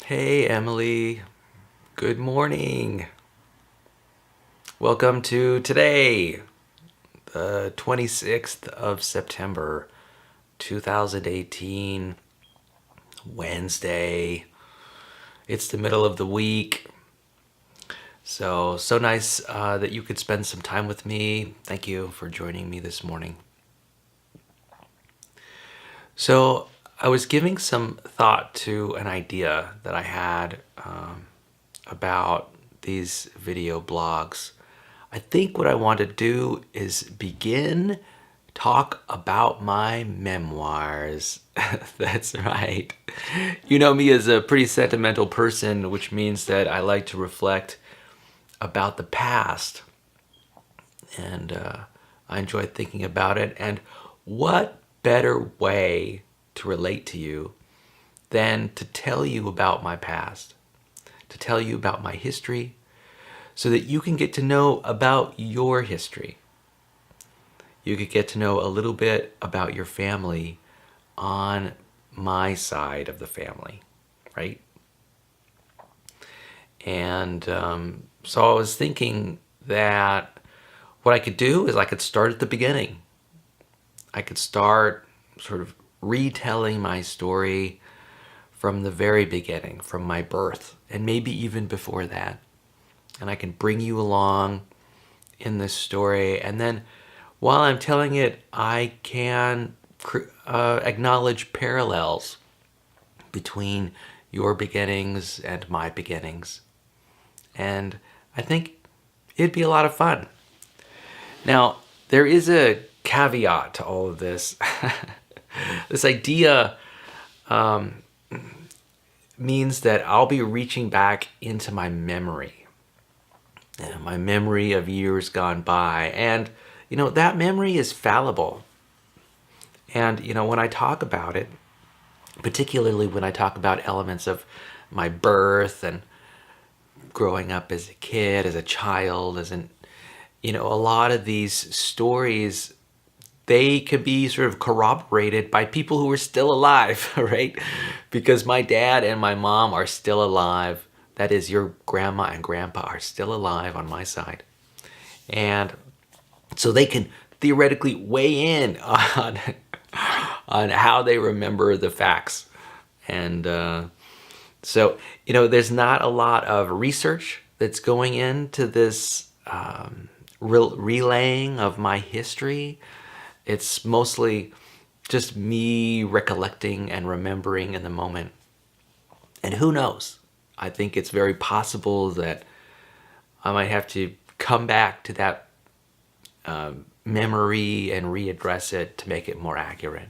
Hey, Emily. Good morning. Welcome to today, the 26th of September, 2018, Wednesday. It's the middle of the week. So nice that you could spend some time with me. Thank you for joining me this morning. So, I was giving some thought to an idea that I had about these video blogs. I think what I want to do is begin talk about my memoirs. That's right. You know me as a pretty sentimental person, which means that I like to reflect about the past. And I enjoy thinking about it. And what better way to relate to you than to tell you about my past, to tell you about my history, so that you can get to know about your history. You could get to know a little bit about your family on my side of the family, right? And so I was thinking that what I could do is I could start at the beginning. I could start sort of retelling my story from the very beginning, from my birth, and maybe even before that. And I can bring you along in this story. And then while I'm telling it, I can acknowledge parallels between your beginnings and my beginnings. And I think it'd be a lot of fun. Now, there is a caveat to all of this. This idea means that I'll be reaching back into my memory of years gone by. And, that memory is fallible. And, when I talk about it, particularly when I talk about elements of my birth and growing up as a kid, as a child, a lot of these stories, they could be sort of corroborated by people who are still alive, right? Because my dad and my mom are still alive. That is, your grandma and grandpa are still alive on my side. And so they can theoretically weigh in on how they remember the facts. And so, there's not a lot of research that's going into this relaying of my history. It's mostly just me recollecting and remembering in the moment. And who knows? I think it's very possible that I might have to come back to that memory and readdress it to make it more accurate.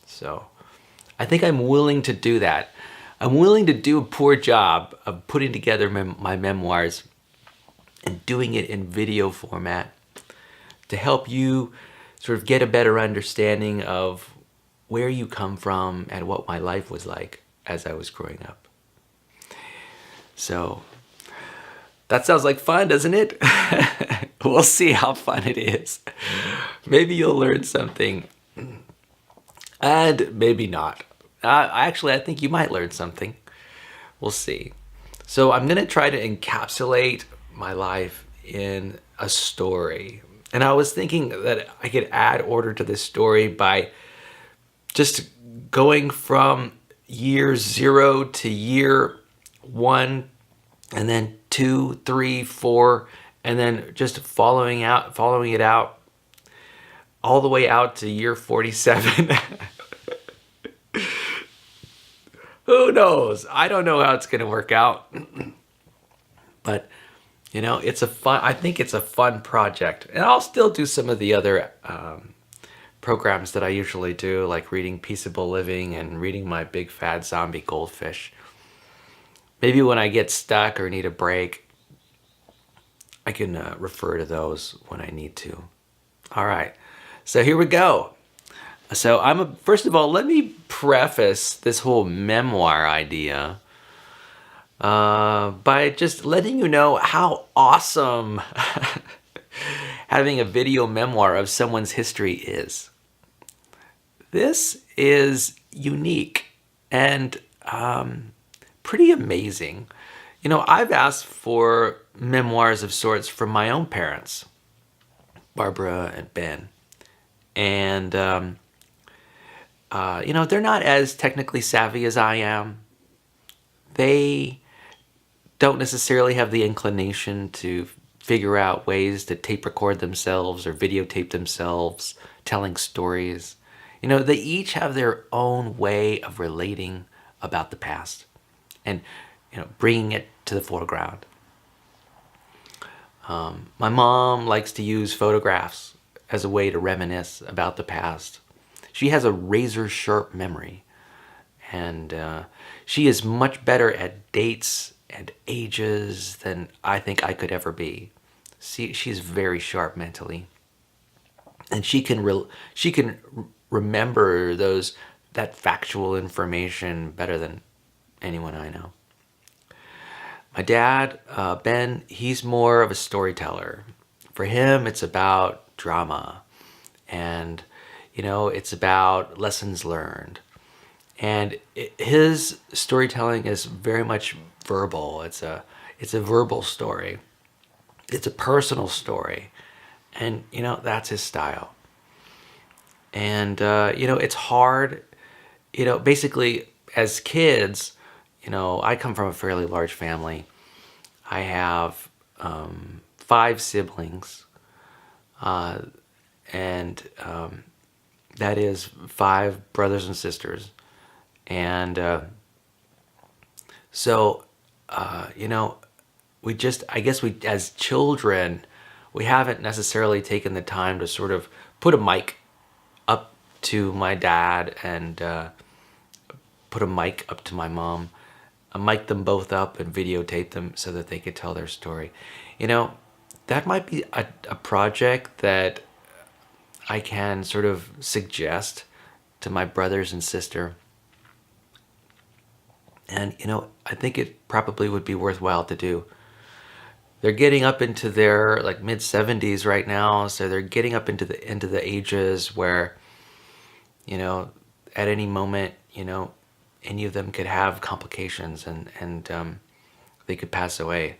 So I think I'm willing to do that. I'm willing to do a poor job of putting together my memoirs and doing it in video format to help you sort of get a better understanding of where you come from and what my life was like as I was growing up. So that sounds like fun, doesn't it? We'll see how fun it is. Maybe you'll learn something, and maybe not. Actually, I think you might learn something. We'll see. So I'm going to try to encapsulate my life in a story. And I was thinking that I could add order to this story by just going from year 0 to year 1, and then 2, 3, 4, and then just following it out all the way out to year 47. Who knows? I don't know how it's going to work out. But I think it's a fun project. And I'll still do some of the other programs that I usually do, like reading Peaceable Living and reading My Big Fat Zombie Goldfish. Maybe when I get stuck or need a break, I can refer to those when I need to. All right, so here we go. So first of all, let me preface this whole memoir idea by just letting you know how awesome having a video memoir of someone's history is. This is unique and pretty amazing. You know, I've asked for memoirs of sorts from my own parents, Barbara and Ben. And, you know, they're not as technically savvy as I am. They don't necessarily have the inclination to figure out ways to tape record themselves or videotape themselves telling stories. You know, they each have their own way of relating about the past and, you know, bringing it to the foreground. My mom likes to use photographs as a way to reminisce about the past. She has a razor sharp memory, and she is much better at dates and ages than I think I could ever be. She's very sharp mentally, and she can remember that factual information better than anyone I know. My dad, Ben, he's more of a storyteller. For him, it's about drama, and you know, it's about lessons learned. And his storytelling is very much verbal. It's a verbal story. It's a personal story, and you know, that's his style. And you know, it's hard. You know, basically, as kids, you know, I come from a fairly large family. I have 5 siblings, and that is 5 brothers and sisters. And so, you know, I guess as children, we haven't necessarily taken the time to sort of put a mic up to my dad and put a mic up to my mom, mic them both up and videotape them so that they could tell their story. You know, that might be a project that I can sort of suggest to my brothers and sister. And, you know, I think it probably would be worthwhile to do. They're getting up into their like mid 70s right now, so they're getting up into the ages where, you know, at any moment, you know, any of them could have complications and they could pass away.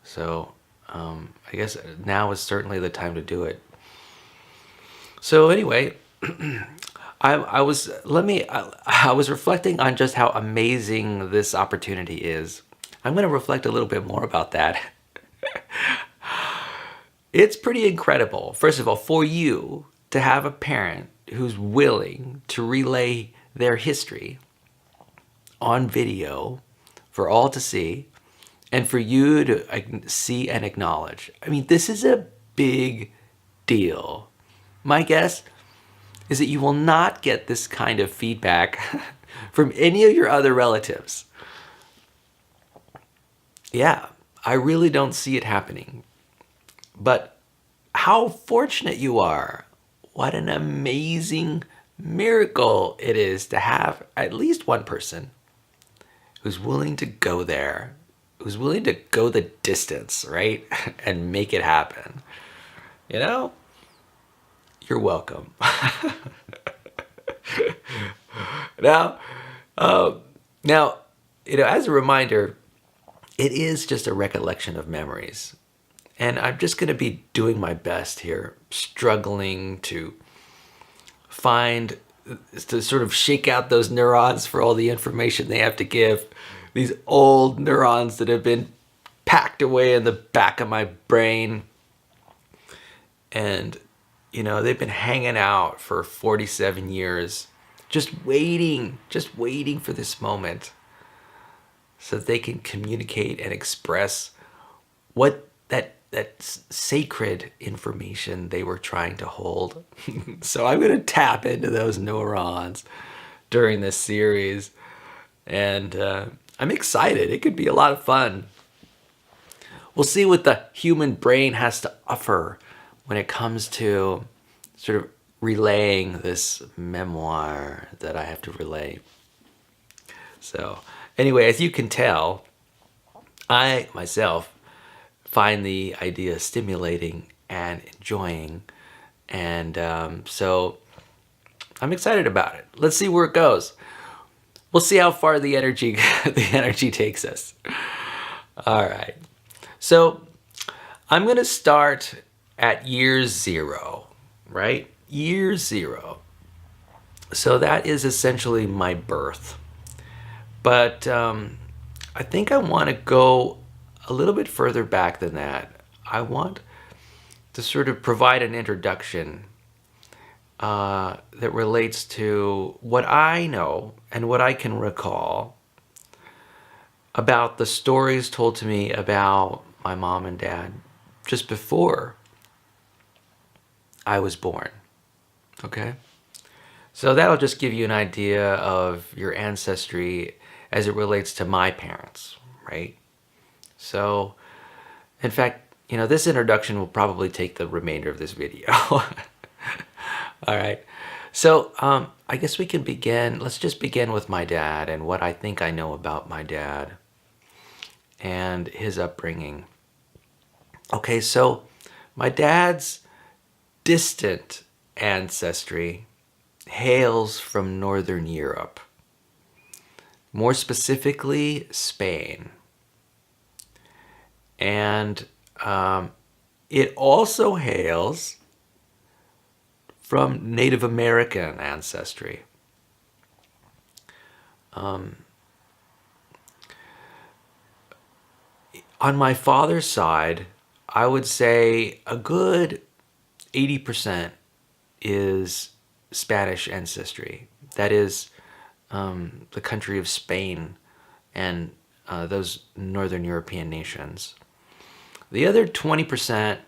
So I guess now is certainly the time to do it. So anyway, I was reflecting on just how amazing this opportunity is. I'm going to reflect a little bit more about that. It's pretty incredible, first of all, for you to have a parent who's willing to relay their history on video for all to see, and for you to see and acknowledge. I mean, this is a big deal. My guess is that you will not get this kind of feedback from any of your other relatives. Yeah, I really don't see it happening. But how fortunate you are. What an amazing miracle it is to have at least one person who's willing to go there, who's willing to go the distance, right? And make it happen. You know? You're welcome. Now, you know, as a reminder, it is just a recollection of memories. And I'm just going to be doing my best here, struggling to sort of shake out those neurons for all the information they have to give. These old neurons that have been packed away in the back of my brain. And, you know, they've been hanging out for 47 years, just waiting for this moment so that they can communicate and express what that sacred information they were trying to hold. So I'm going to tap into those neurons during this series. And I'm excited. It could be a lot of fun. We'll see what the human brain has to offer when it comes to sort of relaying this memoir that I have to relay. So anyway, as you can tell, I myself find the idea stimulating and enjoying. And so I'm excited about it. Let's see where it goes. we'll see how far the energy the energy takes us. All right. So I'm going to start at year 0, right? Year 0. So that is essentially my birth. But I think I want to go a little bit further back than that. I want to sort of provide an introduction that relates to what I know and what I can recall about the stories told to me about my mom and dad just before I was born. Okay? So that'll just give you an idea of your ancestry as it relates to my parents, right? So, in fact, this introduction will probably take the remainder of this video. All right. So, I guess we can begin. Let's just begin with my dad and what I think I know about my dad and his upbringing. Okay, so my dad's distant ancestry hails from Northern Europe, more specifically Spain. And it also hails from Native American ancestry. On my father's side, I would say a good 80% is Spanish ancestry. That is the country of Spain and those Northern European nations. The other 20%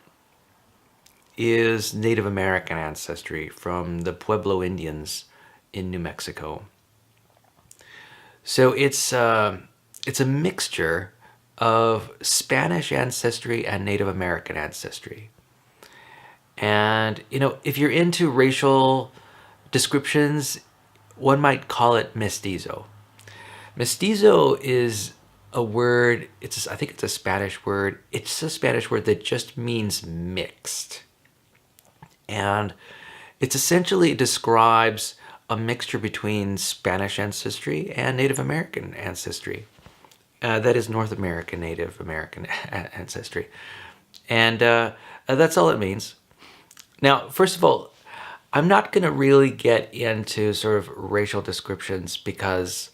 is Native American ancestry from the Pueblo Indians in New Mexico. So it's a mixture of Spanish ancestry and Native American ancestry. And, if you're into racial descriptions, one might call it mestizo. Mestizo is a word, I think it's a Spanish word. It's a Spanish word that just means mixed. And it essentially describes a mixture between Spanish ancestry and Native American ancestry. That is North American Native American ancestry. And that's all it means. Now, first of all, I'm not going to really get into sort of racial descriptions because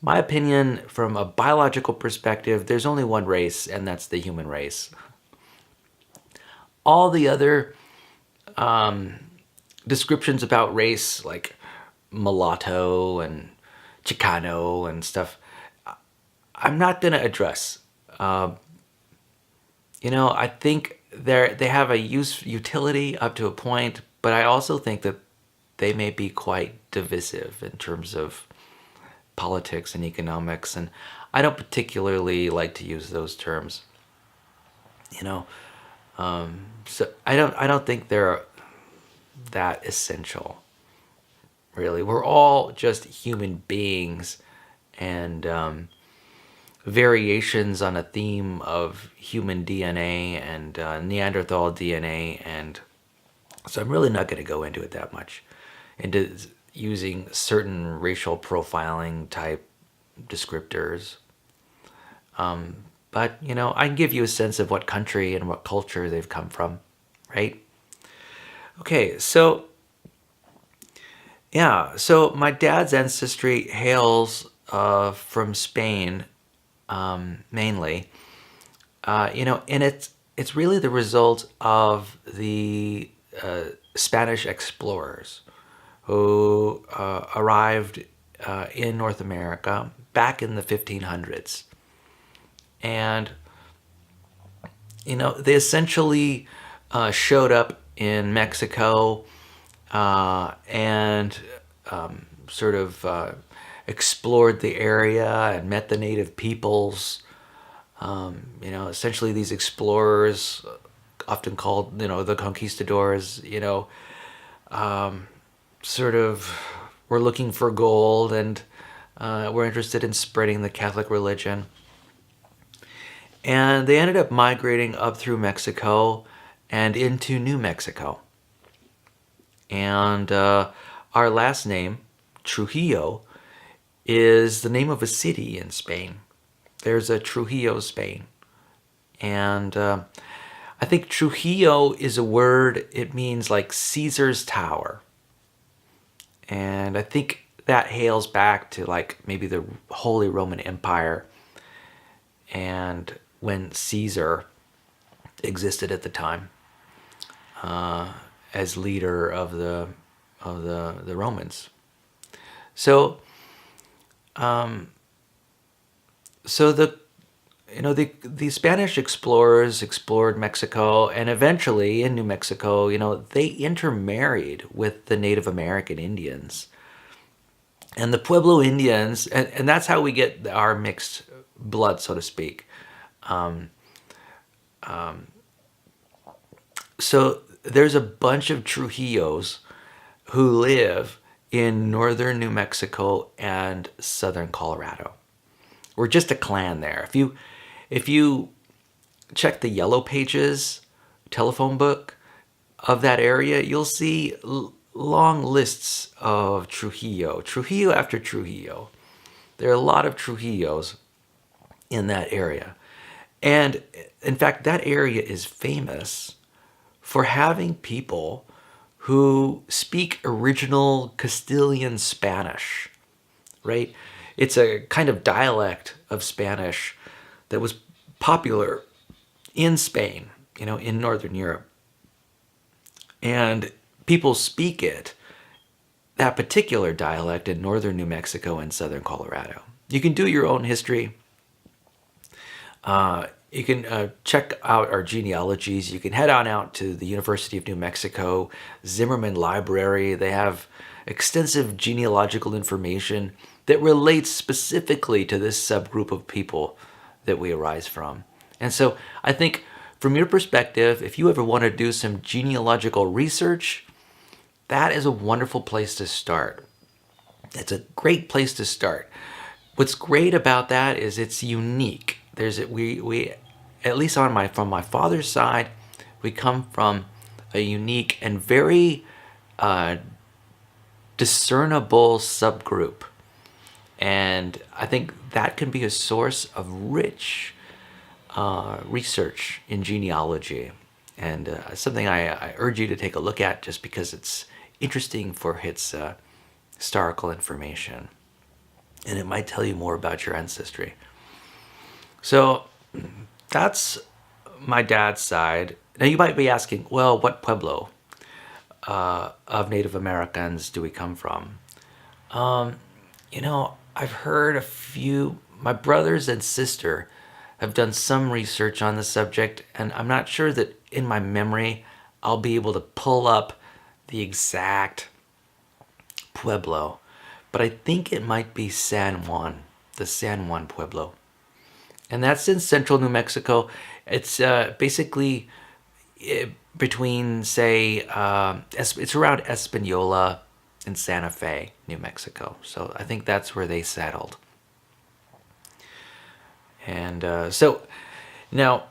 my opinion from a biological perspective, there's only one race, and that's the human race. All the other descriptions about race, like mulatto and Chicano and stuff, I'm not going to address. I think they have a utility up to a point, but I also think that they may be quite divisive in terms of politics and economics, and I don't particularly like to use those terms. So I don't think they're that essential. Really, we're all just human beings, and variations on a theme of human DNA and Neanderthal DNA, and so I'm really not going to go into it that much, into using certain racial profiling type descriptors. But, I can give you a sense of what country and what culture they've come from, right? Okay, so, yeah, so my dad's ancestry hails from Spain, mainly, and it's really the result of the Spanish explorers who arrived in North America back in the 1500s. And, they essentially showed up in Mexico and sort of explored the area and met the native peoples. Essentially these explorers, often called, the conquistadors, sort of were looking for gold and were interested in spreading the Catholic religion. And they ended up migrating up through Mexico and into New Mexico. And our last name, Trujillo, is the name of a city in Spain. There's a Trujillo, Spain. And I think Trujillo is a word, it means like Caesar's Tower. And I think that hails back to like maybe the Holy Roman Empire and when Caesar existed at the time as leader of the Romans. So so the Spanish explorers explored Mexico, and eventually in New Mexico, they intermarried with the Native American Indians. And the Pueblo Indians, and that's how we get our mixed blood, so to speak. So there's a bunch of Trujillos who live in northern New Mexico and southern Colorado. We're just a clan there. If you check the Yellow Pages telephone book of that area, you'll see long lists of Trujillo after Trujillo. There are a lot of Trujillos in that area. And in fact, that area is famous for having people who speak original Castilian Spanish, right? It's a kind of dialect of Spanish that was popular in Spain, in Northern Europe. And people speak that particular dialect in northern New Mexico and southern Colorado. You can do your own history. You can check out our genealogies. You can head on out to the University of New Mexico, Zimmerman Library. They have extensive genealogical information that relates specifically to this subgroup of people that we arise from. And so I think from your perspective, if you ever want to do some genealogical research, that is a wonderful place to start. It's a great place to start. What's great about that is it's unique. We at least from my father's side, we come from a unique and very discernible subgroup. And I think that can be a source of rich research in genealogy. And something I urge you to take a look at just because it's interesting for its historical information. And it might tell you more about your ancestry. So that's my dad's side. Now you might be asking, well, what Pueblo of Native Americans do we come from? I've heard a few, my brothers and sister have done some research on the subject, and I'm not sure that in my memory I'll be able to pull up the exact Pueblo, but I think it might be San Juan, the San Juan Pueblo. And that's in central New Mexico. It's basically between, say, it's around Espanola and Santa Fe, New Mexico. So I think that's where they settled. And so now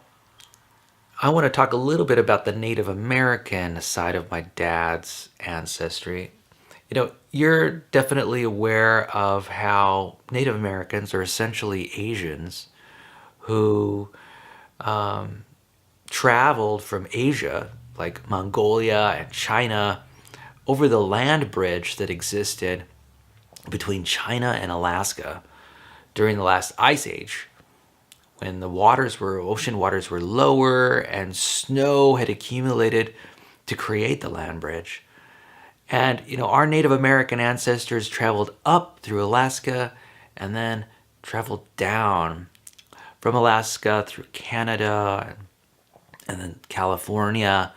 I want to talk a little bit about the Native American side of my dad's ancestry. You're definitely aware of how Native Americans are essentially Asians who traveled from Asia, like Mongolia and China, over the land bridge that existed between China and Alaska during the last ice age, when the ocean waters were lower and snow had accumulated to create the land bridge. And, our Native American ancestors traveled up through Alaska and then traveled down from Alaska through Canada and then California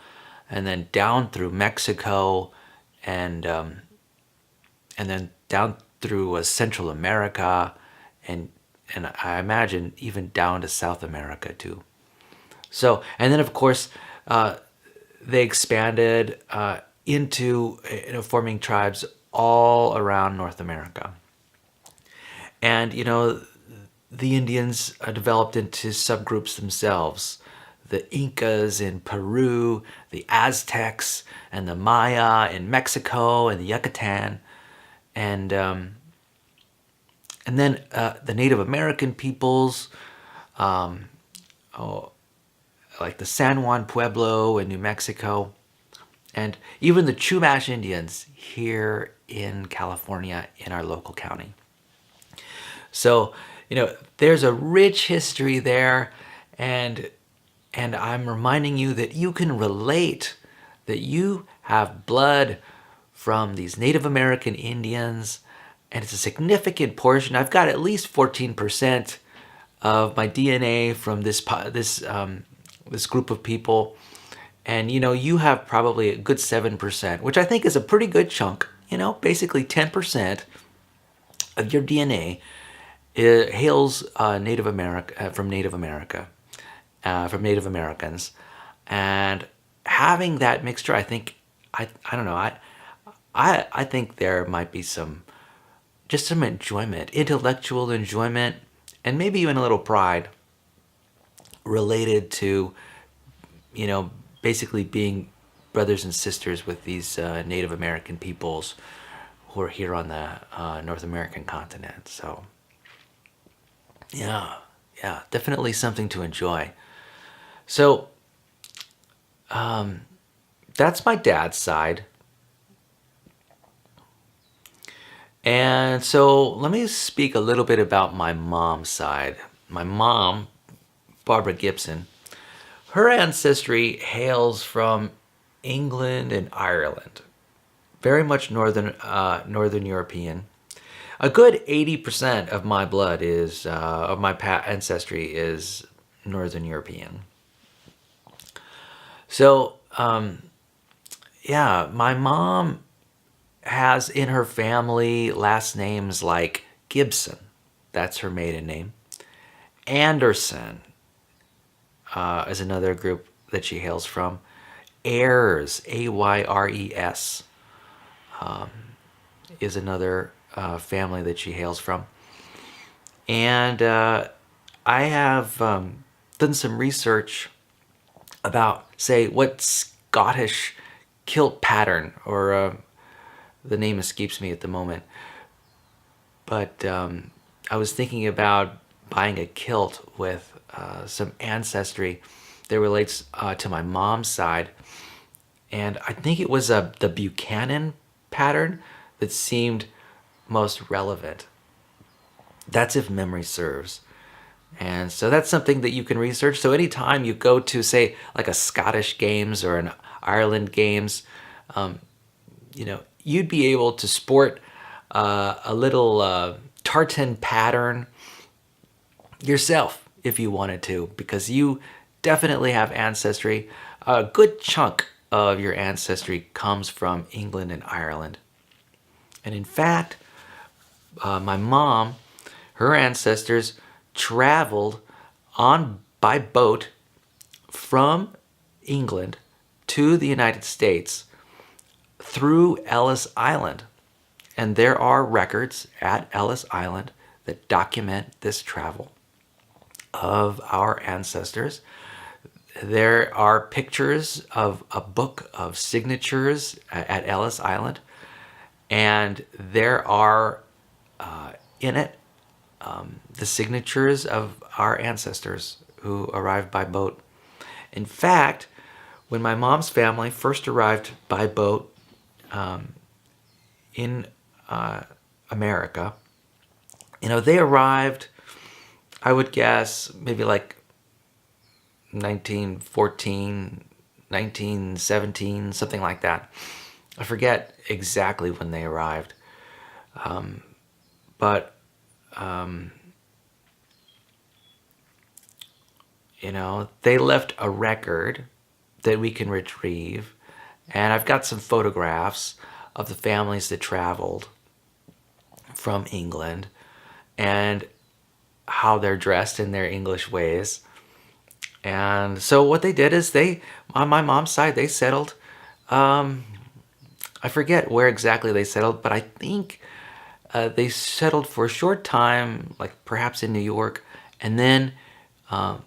and then down through Mexico and then down through Central America and I imagine even down to South America too. So, and then of course, they expanded into forming tribes all around North America. And, the Indians developed into subgroups themselves. The Incas in Peru, the Aztecs, and the Maya in Mexico, and the Yucatan. And And then the Native American peoples, um, oh, like the San Juan Pueblo in New Mexico, and even the Chumash Indians here in California in our local county. So, there's a rich history there, and I'm reminding you that you can relate, that you have blood from these Native American Indians, and it's a significant portion. I've got at least 14% of my DNA from this group of people, and you have probably a good 7%, which I think is a pretty good chunk. Basically 10% of your DNA hails Native America from Native America, from Native Americans, and having that mixture, I think, I don't know, I think there might be some enjoyment, intellectual enjoyment, and maybe even a little pride related to, basically being brothers and sisters with these Native American peoples who are here on the North American continent. So, yeah, definitely something to enjoy. So, that's my dad's side. And so let me speak a little bit about my mom's side. My mom, Barbara Gibson, her ancestry hails from England and Ireland, very much Northern European. A good 80% of my blood of my ancestry is Northern European. So, yeah, my mom has in her family last names like Gibson, that's her maiden name. Anderson is another group that she hails from. Ayres, Ayres, is another family that she hails from. And I have done some research about, say, what Scottish kilt pattern, or the name escapes me at the moment. But I was thinking about buying a kilt with some ancestry that relates to my mom's side. And I think it was the Buchanan pattern that seemed most relevant. That's if memory serves. And so that's something that you can research. So anytime you go to, say, like a Scottish Games or an Ireland Games, you'd be able to sport a little tartan pattern yourself if you wanted to, because you definitely have ancestry. A good chunk of your ancestry comes from England and Ireland. And in fact, my mom, her ancestors traveled by boat from England to the United States through Ellis Island. And there are records at Ellis Island that document this travel of our ancestors. There are pictures of a book of signatures at Ellis Island, and there are in it the signatures of our ancestors who arrived by boat. In fact, when my mom's family first arrived by boat in America, they arrived, I would guess, maybe like 1914, 1917, something like that. I forget exactly when they arrived. But they left a record that we can retrieve. And I've got some photographs of the families that traveled from England and how they're dressed in their English ways. And so what they did is on my mom's side, they settled, I forget where exactly they settled, but I think they settled for a short time, like perhaps in New York, and then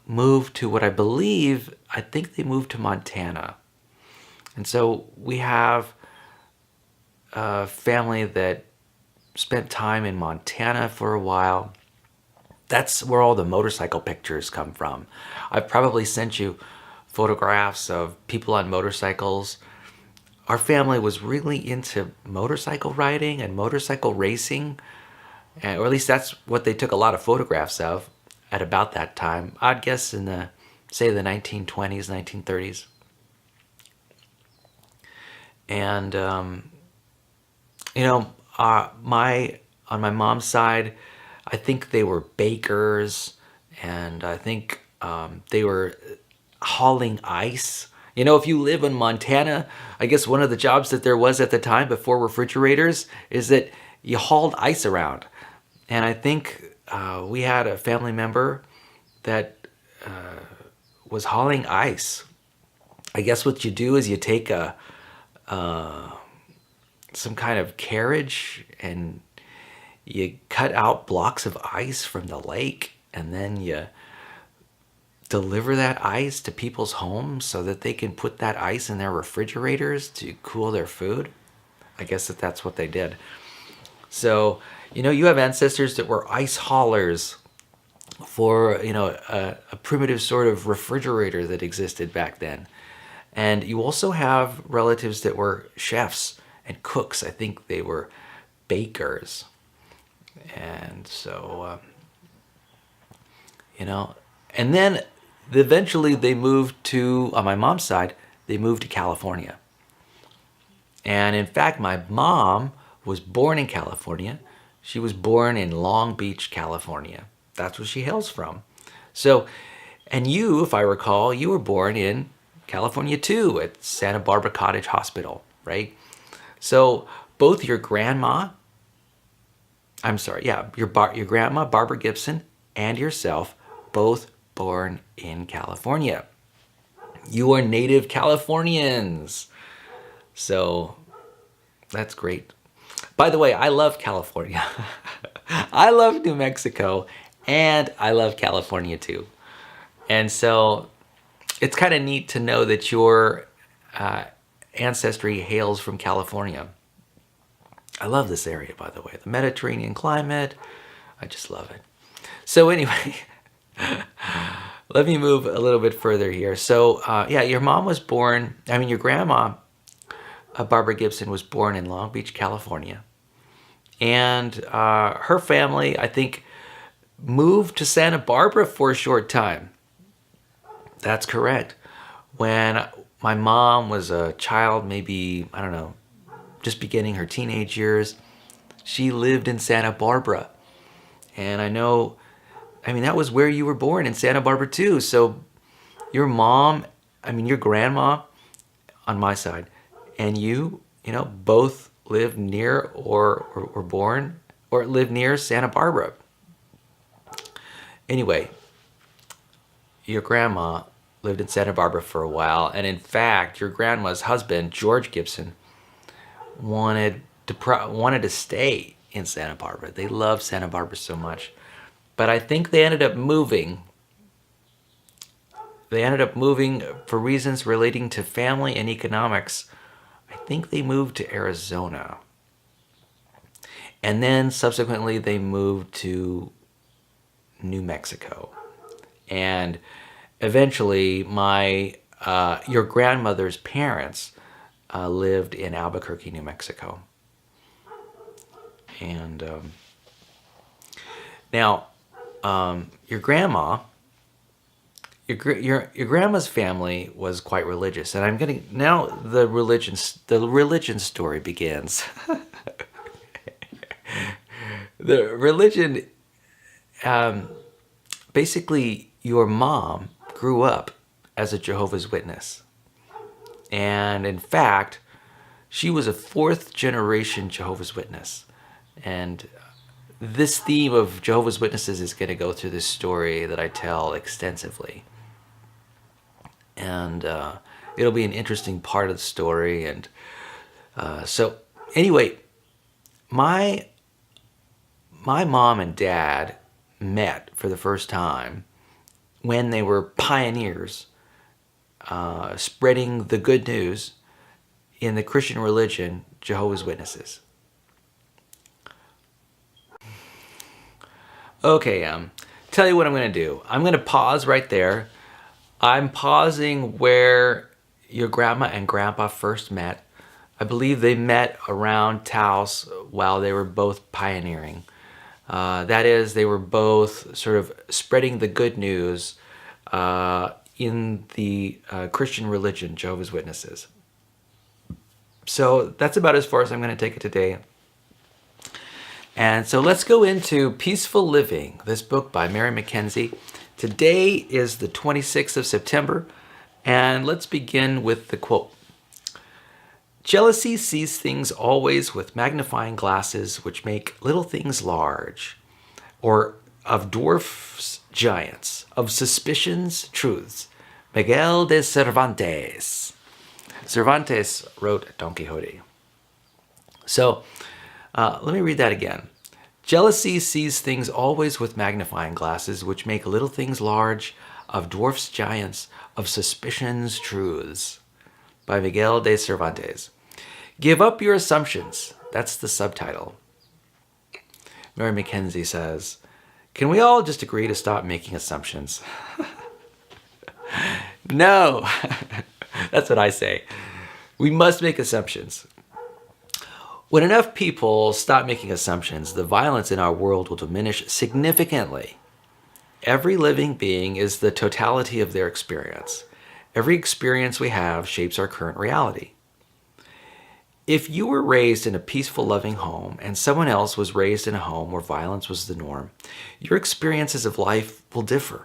moved to I think they moved to Montana. And so we have a family that spent time in Montana for a while. That's where all the motorcycle pictures come from. I've probably sent you photographs of people on motorcycles. Our family was really into motorcycle riding and motorcycle racing, or at least that's what they took a lot of photographs of at about that time. I'd guess in the, say, the 1920s, 1930s. And you know, my on my mom's side, I think they were bakers, and I think they were hauling ice. You know, if you live in Montana, I guess one of the jobs that there was at the time before refrigerators is that you hauled ice around. And I think we had a family member that was hauling ice. I guess what you do is you take some kind of carriage and you cut out blocks of ice from the lake, and then you deliver that ice to people's homes so that they can put that ice in their refrigerators to cool their food. I guess that's what they did. So, you know, you have ancestors that were ice haulers for, you know, a primitive sort of refrigerator that existed back then. And you also have relatives that were chefs and cooks. I think they were bakers. And so, you know, and then eventually they moved to, on my mom's side, they moved to California. And in fact, my mom was born in California. She was born in Long Beach, California. That's where she hails from. So, and you, if I recall, you were born in California too, at Santa Barbara Cottage Hospital, right? So both your grandma, I'm sorry, yeah, your grandma, Barbara Gibson, and yourself, both born in California. You are native Californians. So that's great. By the way, I love California. I love New Mexico, and I love California too. And so it's kind of neat to know that your ancestry hails from California. I love this area, by the way. The Mediterranean climate, I just love it. So anyway, let me move a little bit further here. So yeah, your mom was born, I mean your grandma, Barbara Gibson, was born in Long Beach, California. And her family, I think, moved to Santa Barbara for a short time. That's correct. When my mom was a child, maybe, I don't know, just beginning her teenage years, she lived in Santa Barbara. And I know, I mean, that was where you were born, in Santa Barbara too. So your mom, I mean, your grandma on my side, and you know, both lived near or were born or lived near Santa Barbara. Anyway, your grandma lived in Santa Barbara for a while. And in fact, your grandma's husband, George Gibson, wanted to stay in Santa Barbara. They loved Santa Barbara so much. But I think they ended up moving. They ended up moving for reasons relating to family and economics. I think they moved to Arizona. And then subsequently they moved to New Mexico. And eventually your grandmother's parents lived in Albuquerque, New Mexico. And now your grandma, your grandma's family was quite religious, and I'm getting now the religion story begins. The religion, basically, your mom grew up as a Jehovah's Witness, and in fact, she was a fourth generation Jehovah's Witness, and this theme of Jehovah's Witnesses is going to go through this story that I tell extensively. And it'll be an interesting part of the story. And so anyway, my mom and dad met for the first time when they were pioneers spreading the good news in the Christian religion, Jehovah's Witnesses. Okay, tell you what I'm going to do. I'm going to pause right there. I'm pausing where your grandma and grandpa first met. I believe they met around Taos while they were both pioneering. That is, they were both sort of spreading the good news in the Christian religion, Jehovah's Witnesses. So that's about as far as I'm going to take it today. And so let's go into Peaceful Living, this book by Mary Mackenzie. Today is the 26th of September, and let's begin with the quote. Jealousy sees things always with magnifying glasses which make little things large, or of dwarfs giants, of suspicions truths. Miguel de Cervantes. Cervantes wrote Don Quixote. So, let me read that again. Jealousy sees things always with magnifying glasses, which make little things large, of dwarfs giants, of suspicions truths. By Miguel de Cervantes. Give up your assumptions. That's the subtitle. Mary Mackenzie says, can we all just agree to stop making assumptions? No. That's what I say. We must make assumptions. When enough people stop making assumptions, the violence in our world will diminish significantly. Every living being is the totality of their experience. Every experience we have shapes our current reality. If you were raised in a peaceful, loving home and someone else was raised in a home where violence was the norm, your experiences of life will differ.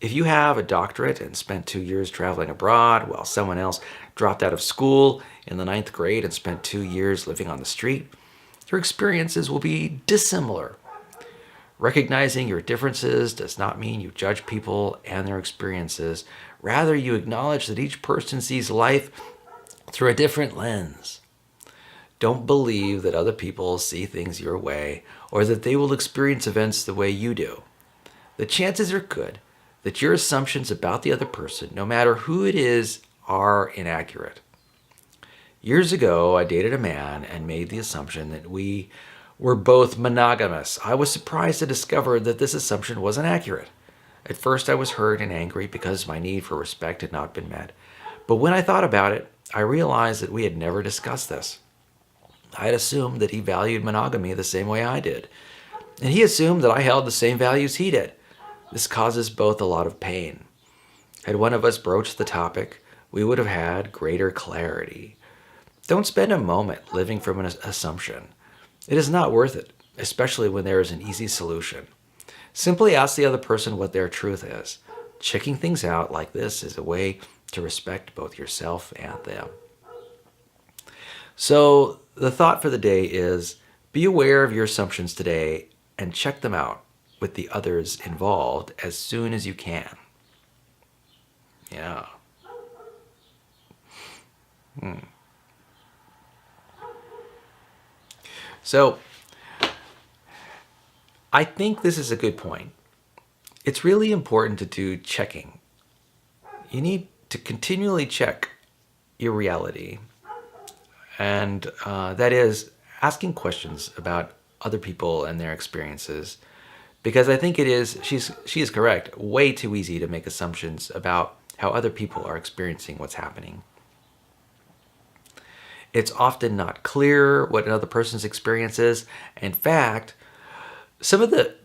If you have a doctorate and spent 2 years traveling abroad while someone else dropped out of school in the 9th grade and spent 2 years living on the street, your experiences will be dissimilar. Recognizing your differences does not mean you judge people and their experiences. Rather, you acknowledge that each person sees life through a different lens. Don't believe that other people see things your way or that they will experience events the way you do. The chances are good that your assumptions about the other person, no matter who it is, are inaccurate. Years ago, I dated a man and made the assumption that we were both monogamous. I was surprised to discover that this assumption wasn't accurate. At first, I was hurt and angry because my need for respect had not been met. But when I thought about it, I realized that we had never discussed this. I had assumed that he valued monogamy the same way I did, and he assumed that I held the same values he did. This causes both a lot of pain. Had one of us broached the topic, we would have had greater clarity. Don't spend a moment living from an assumption. It is not worth it, especially when there is an easy solution. Simply ask the other person what their truth is. Checking things out like this is a way to respect both yourself and them. So the thought for the day is, be aware of your assumptions today and check them out with the others involved as soon as you can. Yeah. So I think this is a good point. It's really important to do checking. You need to continually check your reality. And that is asking questions about other people and their experiences. Because I think it is, she is correct, way too easy to make assumptions about how other people are experiencing what's happening. It's often not clear what another person's experience is. In fact, some of the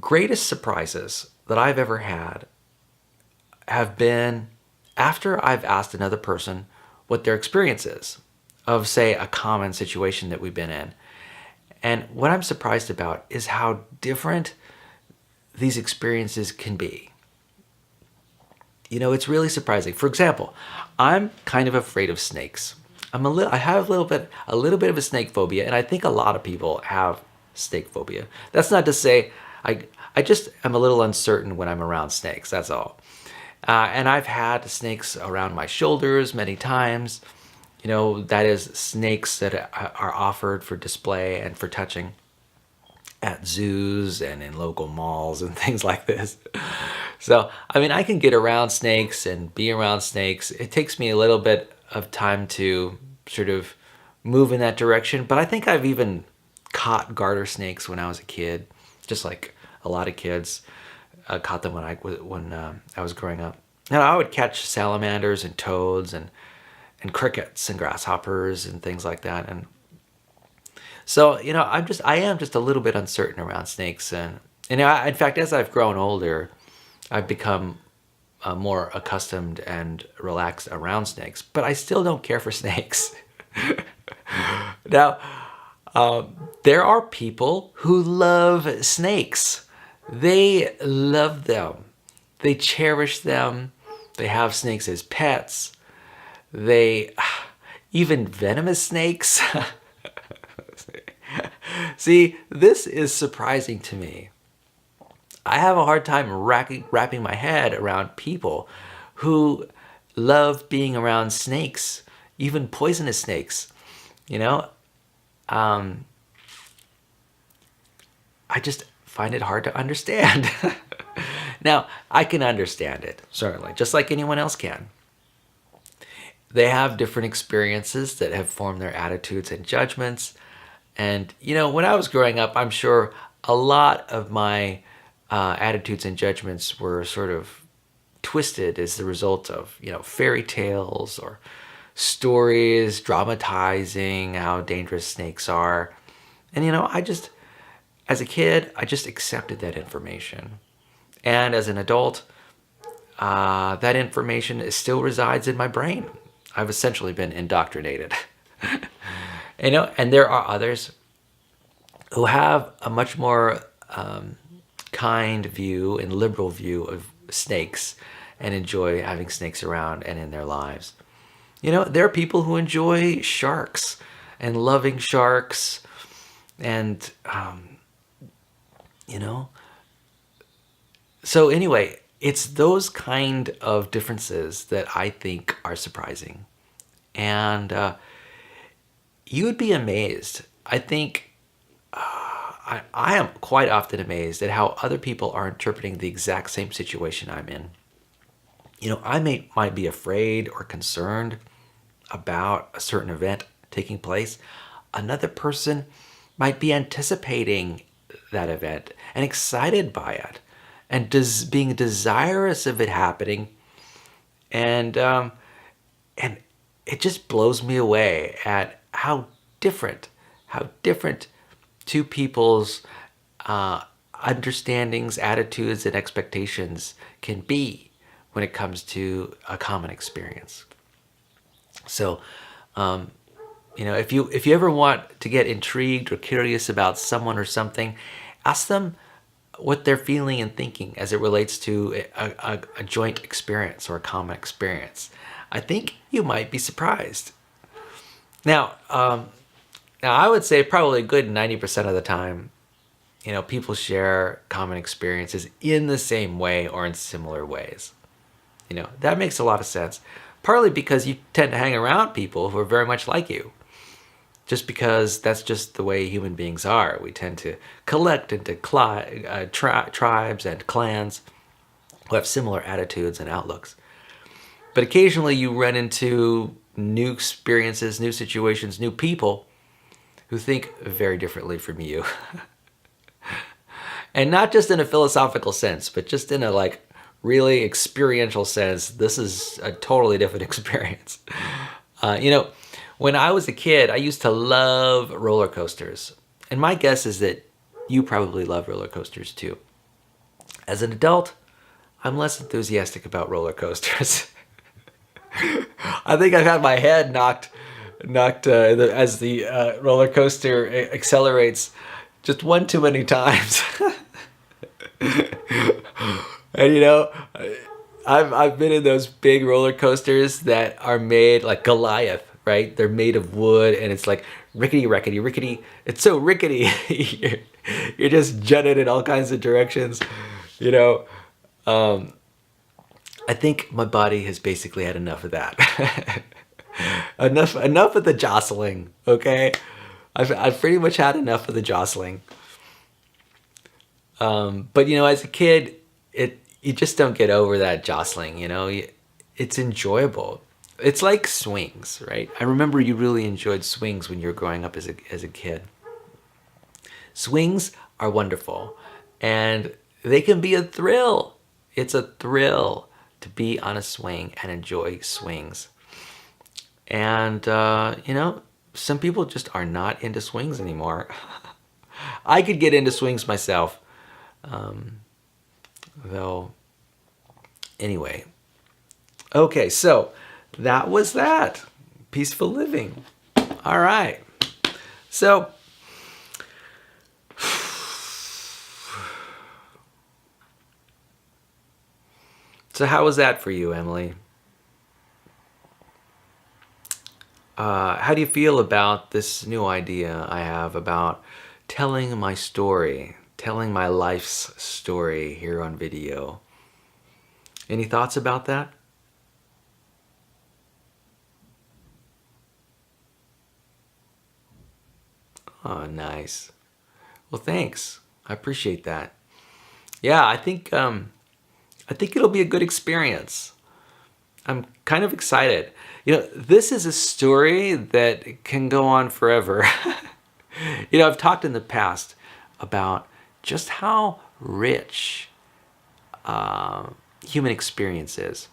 greatest surprises that I've ever had have been after I've asked another person what their experience is of, say, a common situation that we've been in. And what I'm surprised about is how different these experiences can be. You know, it's really surprising. For example, I'm kind of afraid of snakes. I have a little bit of a snake phobia, and I think a lot of people have snake phobia. That's not to say I just am a little uncertain when I'm around snakes. That's all. And I've had snakes around my shoulders many times. You know, that is snakes that are offered for display and for touching at zoos and in local malls and things like this. So, I mean, I can get around snakes and be around snakes. It takes me a little bit of time to sort of move in that direction, but I think I've even caught garter snakes when I was a kid, just like A lot of kids caught them when I was growing up. Now I would catch salamanders and toads and crickets and grasshoppers and things like that. And so, I am just a little bit uncertain around snakes. And in fact, as I've grown older, I've become more accustomed and relaxed around snakes, but I still don't care for snakes. Now, there are people who love snakes. They love them. They cherish them. They have snakes as pets. They even venomous snakes. See, this is surprising to me. I have a hard time wrapping my head around people who love being around snakes, even poisonous snakes. I just find it hard to understand. Now, I can understand it, certainly, just like anyone else can. They have different experiences that have formed their attitudes and judgments. And, when I was growing up, I'm sure a lot of my attitudes and judgments were sort of twisted as the result of, fairy tales or stories dramatizing how dangerous snakes are. And, as a kid, I just accepted that information. And as an adult, that information still resides in my brain. I've essentially been indoctrinated. And there are others who have a much more kind view and liberal view of snakes and enjoy having snakes around and in their lives. There are people who enjoy sharks and loving sharks and, So anyway, it's those kind of differences that I think are surprising. And you would be amazed. I think I am quite often amazed at how other people are interpreting the exact same situation I'm in. I might be afraid or concerned about a certain event taking place. Another person might be anticipating that event and excited by it and being desirous of it happening. And it just blows me away at how different two people's understandings, attitudes, and expectations can be when it comes to a common experience. So, if you ever want to get intrigued or curious about someone or something, ask them what they're feeling and thinking as it relates to a joint experience or a common experience. I think you might be surprised. Now I would say probably a good 90% of the time, people share common experiences in the same way or in similar ways. That makes a lot of sense. Partly because you tend to hang around people who are very much like you. Just because that's just the way human beings are. We tend to collect into tribes and clans who have similar attitudes and outlooks. But occasionally you run into new experiences, new situations, new people who think very differently from you. And not just in a philosophical sense, but just in a really experiential sense. This is a totally different experience. When I was a kid, I used to love roller coasters. And my guess is that you probably love roller coasters too. As an adult, I'm less enthusiastic about roller coasters. I think I've had my head knocked as the roller coaster accelerates just one too many times. And I've been in those big roller coasters that are made like Goliath, right? They're made of wood and it's like rickety, rickety. It's so rickety. You're just jutted in all kinds of directions, I think my body has basically had enough of that. enough of the jostling, okay? I've pretty much had enough of the jostling. But as a kid, you just don't get over that jostling, it's enjoyable. It's like swings, right? I remember you really enjoyed swings when you were growing up as a kid. Swings are wonderful. And they can be a thrill. It's a thrill to be on a swing and enjoy swings. And, some people just are not into swings anymore. I could get into swings myself. Though, anyway. Okay, so that was that. Peaceful living. All right. So, how was that for you, Emily? How do you feel about this new idea I have about telling my story, telling my life's story here on video? Any thoughts about that? Oh, nice. Well, thanks. I appreciate that. Yeah, I think it'll be a good experience. I'm kind of excited. This is a story that can go on forever. I've talked in the past about just how rich human experience is.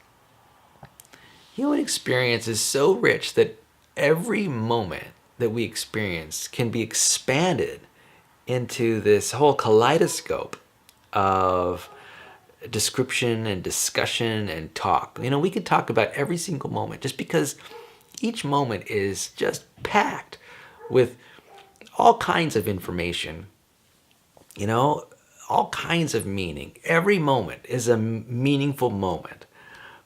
Human experience is so rich that every moment that we experience can be expanded into this whole kaleidoscope of description and discussion and talk. We could talk about every single moment just because each moment is just packed with all kinds of information, all kinds of meaning. Every moment is a meaningful moment.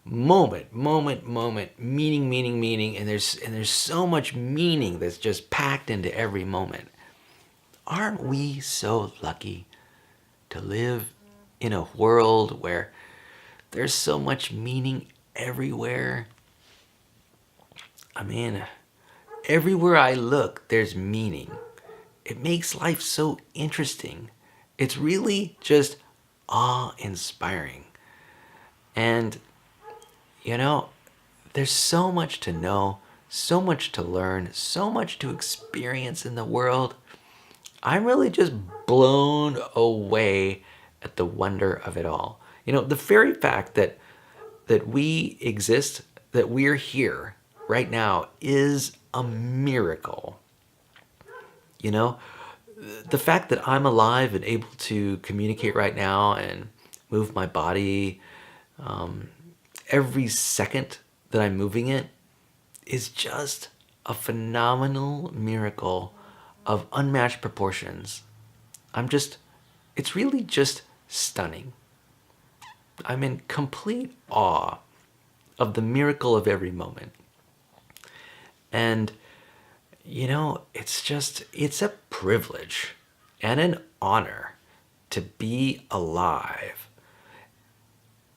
Moment, meaning, and there's so much meaning that's just packed into every moment. Aren't we so lucky to live in a world where there's so much meaning everywhere? I mean, everywhere I look, there's meaning. It makes life so interesting. It's really just awe-inspiring. And, there's so much to know, so much to learn, so much to experience in the world. I'm really just blown away at the wonder of it all. The very fact that we exist, that we're here right now is a miracle. The fact that I'm alive and able to communicate right now and move my body every second that I'm moving it is just a phenomenal miracle of unmatched proportions. It's really just stunning. I'm in complete awe of the miracle of every moment. And, it's a privilege and an honor to be alive.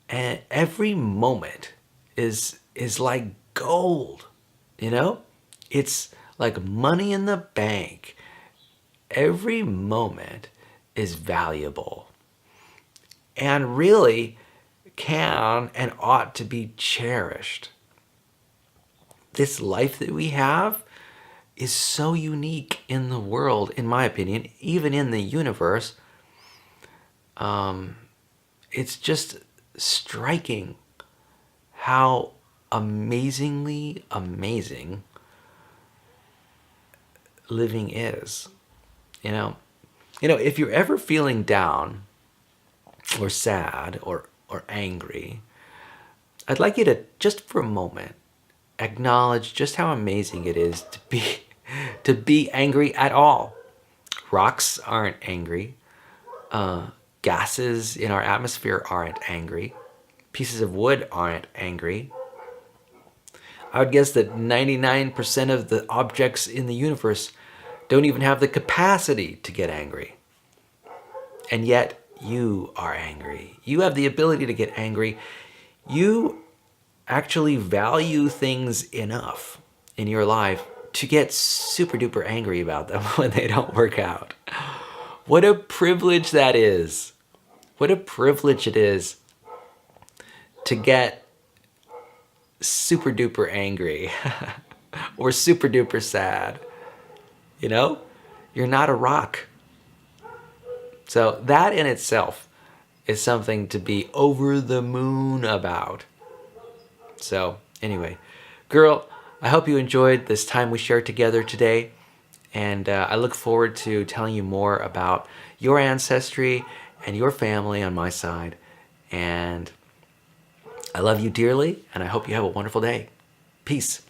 And every moment is like gold, It's like money in the bank. Every moment is valuable and really can and ought to be cherished. This life that we have is so unique in the world, in my opinion, even in the universe. It's just striking how amazingly amazing living is. If you're ever feeling down or sad or angry, I'd like you to, just for a moment, acknowledge just how amazing it is to be angry at all. Rocks aren't angry. Gases in our atmosphere aren't angry. Pieces of wood aren't angry. I would guess that 99% of the objects in the universe don't even have the capacity to get angry. And yet, you are angry. You have the ability to get angry. You actually value things enough in your life to get super duper angry about them when they don't work out. What a privilege that is. What a privilege it is to get super duper angry or super duper sad. You're not a rock. So that in itself is something to be over the moon about. So anyway, girl, I hope you enjoyed this time we shared together today. And I look forward to telling you more about your ancestry and your family on my side. And I love you dearly, and I hope you have a wonderful day. Peace.